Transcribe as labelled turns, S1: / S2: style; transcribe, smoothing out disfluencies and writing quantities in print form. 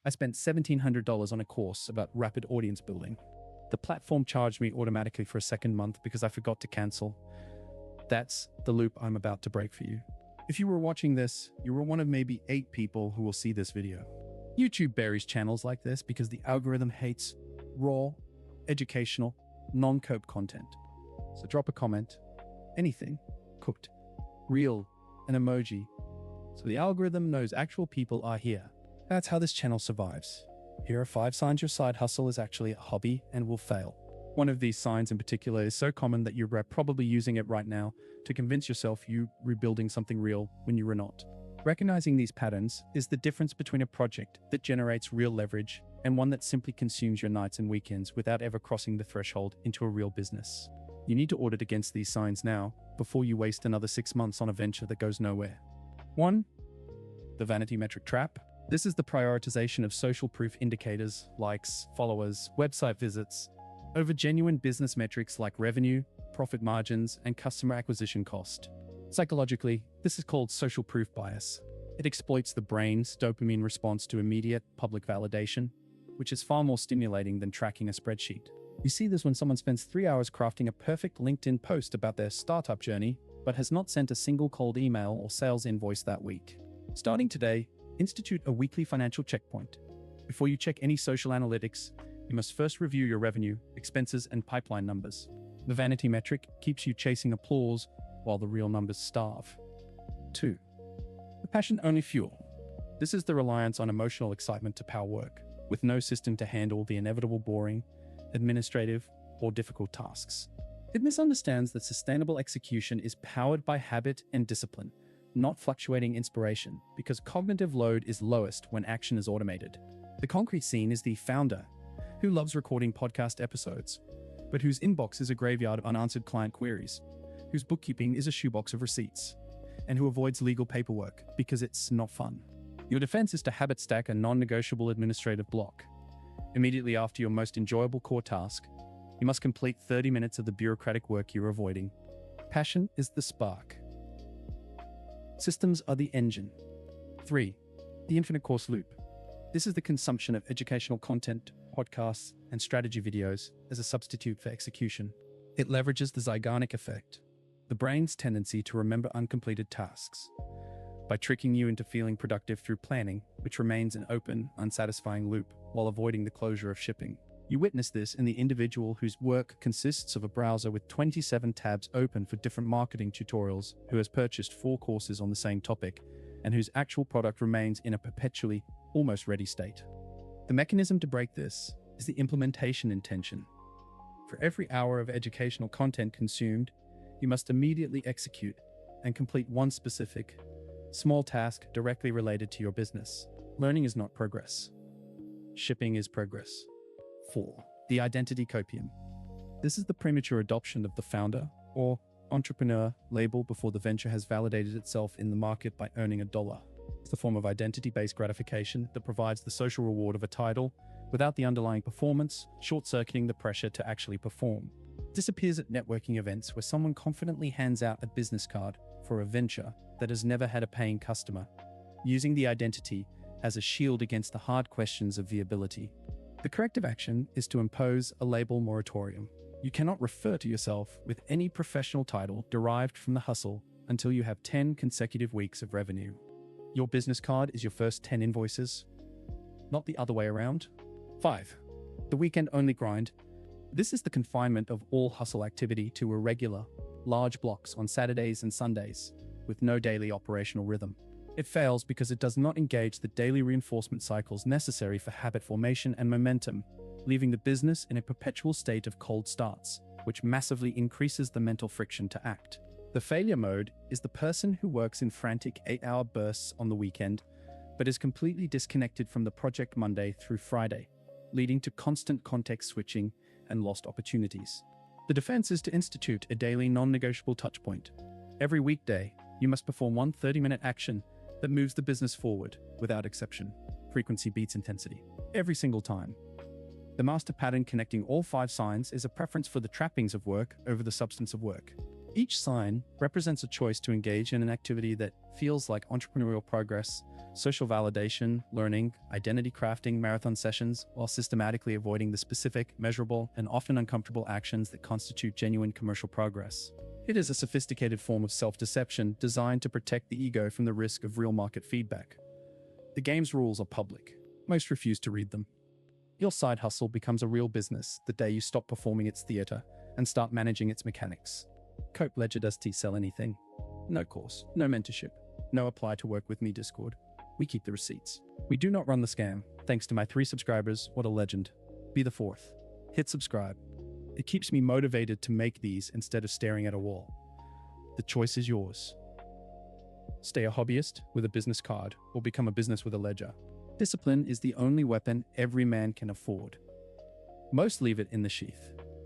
S1: I spent $1,700 on a course about rapid audience building. The platform charged me automatically for a second month because I forgot to cancel. That's the loop I'm about to break for you. If you were watching this, you were one of maybe 8 people who will see this video. YouTube buries channels like this because the algorithm hates raw, educational, non-cope content. So drop a comment, anything, cooked, real, an emoji, so the algorithm knows actual people are here. That's how this channel survives. Here are 5 signs your side hustle is actually a hobby and will fail. One of these signs in particular is so common that you're probably using it right now to convince yourself you're rebuilding something real when you are not. Recognizing these patterns is the difference between a project that generates real leverage and one that simply consumes your nights and weekends without ever crossing the threshold into a real business. You need to audit against these signs now before you waste another 6 months on a venture that goes nowhere. 1. The Vanity Metric Trap. This is the prioritization of social proof indicators, likes, followers, website visits, over genuine business metrics like revenue, profit margins, and customer acquisition cost. Psychologically, this is called social proof bias. It exploits the brain's dopamine response to immediate public validation, which is far more stimulating than tracking a spreadsheet. You see this when someone spends 3 hours crafting a perfect LinkedIn post about their startup journey, but has not sent a single cold email or sales invoice that week. Starting today, institute a weekly financial checkpoint. Before you check any social analytics, you must first review your revenue, expenses, and pipeline numbers. The vanity metric keeps you chasing applause while the real numbers starve. 2. The passion-only fuel. This is the reliance on emotional excitement to power work, with no system to handle the inevitable boring, administrative, or difficult tasks. It misunderstands that sustainable execution is powered by habit and discipline, not fluctuating inspiration, because cognitive load is lowest when action is automated. The concrete scene is the founder, who loves recording podcast episodes, but whose inbox is a graveyard of unanswered client queries, whose bookkeeping is a shoebox of receipts, and who avoids legal paperwork because it's not fun. Your defense is to habit stack a non-negotiable administrative block. Immediately after your most enjoyable core task, you must complete 30 minutes of the bureaucratic work you're avoiding. Passion is the spark. Systems are the engine. 3. The infinite course loop. This is the consumption of educational content, podcasts, and strategy videos as a substitute for execution. It leverages the Zeigarnik effect, the brain's tendency to remember uncompleted tasks, by tricking you into feeling productive through planning, which remains an open, unsatisfying loop while avoiding the closure of shipping. You witness this in the individual whose work consists of a browser with 27 tabs open for different marketing tutorials, who has purchased 4 courses on the same topic, and whose actual product remains in a perpetually almost ready state. The mechanism to break this is the implementation intention. For every hour of educational content consumed, you must immediately execute and complete one specific, small task directly related to your business. Learning is not progress. Shipping is progress. 4. The Identity Copium. This is the premature adoption of the founder or entrepreneur label before the venture has validated itself in the market by earning $1. It's the form of identity-based gratification that provides the social reward of a title without the underlying performance, short-circuiting the pressure to actually perform. This appears at networking events where someone confidently hands out a business card for a venture that has never had a paying customer, using the identity as a shield against the hard questions of viability. The corrective action is to impose a label moratorium. You cannot refer to yourself with any professional title derived from the hustle until you have 10 consecutive weeks of revenue. Your business card is your first 10 invoices, not the other way around. 5. The weekend-only grind. This is the confinement of all hustle activity to irregular, large blocks on Saturdays and Sundays, with no daily operational rhythm. It fails because it does not engage the daily reinforcement cycles necessary for habit formation and momentum, leaving the business in a perpetual state of cold starts, which massively increases the mental friction to act. The failure mode is the person who works in frantic 8-hour bursts on the weekend, but is completely disconnected from the project Monday through Friday, leading to constant context switching and lost opportunities. The defense is to institute a daily non-negotiable touchpoint. Every weekday, you must perform one 30-minute action that moves the business forward, without exception. Frequency beats intensity. Every single time. The master pattern connecting all 5 signs is a preference for the trappings of work over the substance of work. Each sign represents a choice to engage in an activity that feels like entrepreneurial progress, social validation, learning, identity crafting, marathon sessions, while systematically avoiding the specific, measurable, and often uncomfortable actions that constitute genuine commercial progress. It is a sophisticated form of self-deception designed to protect the ego from the risk of real market feedback. The game's rules are public. Most refuse to read them. Your side hustle becomes a real business the day you stop performing its theater and start managing its mechanics. Cope Ledger does sell anything. No course, no mentorship, no apply to work with me Discord. We keep the receipts. We do not run the scam. Thanks to my 3 subscribers, what a legend. Be the 4th. Hit subscribe. It keeps me motivated to make these instead of staring at a wall. The choice is yours. Stay a hobbyist with a business card or become a business with a ledger. Discipline is the only weapon every man can afford. Most leave it in the sheath.